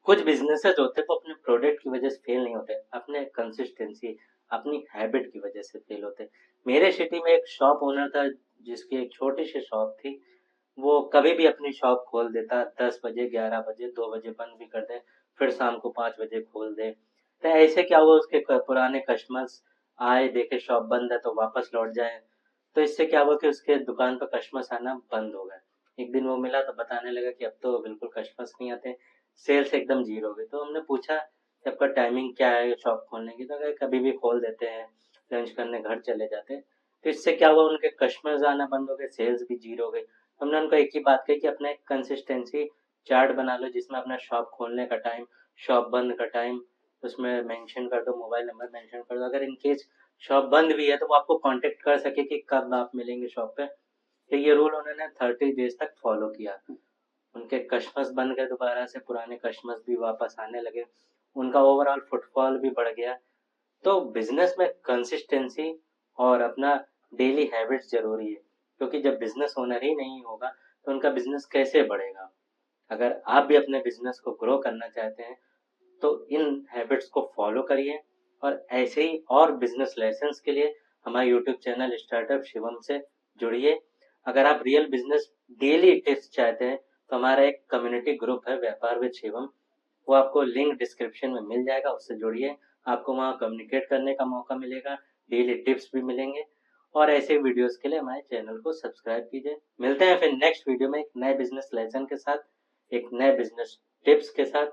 कुछ बिजनेसेस होते हैं वो अपने प्रोडक्ट की वजह से फेल नहीं होते, अपने कंसिस्टेंसी, अपनी हैबिट की वजह से फेल होते हैं। मेरे सिटी में एक शॉप ओनर था, जिसकी एक छोटी सी शॉप थी। वो कभी भी अपनी शॉप खोल देता, 10 बजे, 11 बजे, 2 बजे बंद भी कर दे, फिर शाम को 5 बजे खोल दे। तो ऐसे क्या हुआ, उसके पुराने कस्टमर्स आए, देखे शॉप बंद है तो वापस लौट जाए। तो इससे क्या हुआ कि उसके दुकान पर कस्टमर्स आना बंद हो गए। एक दिन वो मिला तो बताने लगा कि अब तो बिल्कुल कस्टमर्स नहीं आते, सेल्स एकदम जीरो हो गई। तो हमने पूछा कि आपका टाइमिंग क्या है शॉप खोलने की, तो कहा कभी भी खोल देते हैं, लंच करने घर चले जाते हैं। तो इससे क्या हुआ, उनके कस्टमर्स आना बंद हो गए, सेल्स भी जीरो हो गई। हमने उनको एक ही बात कही कि अपना एक कंसिस्टेंसी चार्ट बना लो, जिसमें अपना शॉप खोलने का टाइम, शॉप बंद का टाइम उसमें मेंशन कर दो, मोबाइल नंबर मेंशन कर दो। अगर इन केस शॉप बंद भी है तो वो आपको कांटेक्ट कर सके कि कब आप मिलेंगे शॉप पे। तो ये रूल उन्होंने 30 डेज तक फॉलो किया। उनके कस्टमर्स बन गए, दोबारा से पुराने कस्टमर्स भी वापस आने लगे, उनका ओवरऑल फुटफॉल भी बढ़ गया। तो बिजनेस में कंसिस्टेंसी और अपना डेली हैबिट्स जरूरी है, क्योंकि जब बिजनेस ओनर ही नहीं होगा तो उनका बिजनेस कैसे बढ़ेगा। अगर आप भी अपने बिजनेस को ग्रो करना चाहते हैं तो इन हैबिट्स को फॉलो करिए, और ऐसे ही और बिजनेस लेसन्स के लिए हमारे यूट्यूब चैनल स्टार्टअप शिवम से जुड़िए। अगर आप रियल बिजनेस डेली टिप्स चाहते हैं तो हमारा एक कम्युनिटी ग्रुप है, व्यापार विद शिवम। वो आपको लिंक डिस्क्रिप्शन में मिल जाएगा, उससे जुड़िए। आपको वहाँ कम्युनिकेट करने का मौका मिलेगा, डेली टिप्स भी मिलेंगे। और ऐसे वीडियोस के लिए हमारे चैनल को सब्सक्राइब कीजिए। मिलते हैं फिर नेक्स्ट वीडियो में एक नए बिजनेस लेसन के साथ, एक नए बिजनेस टिप्स के साथ।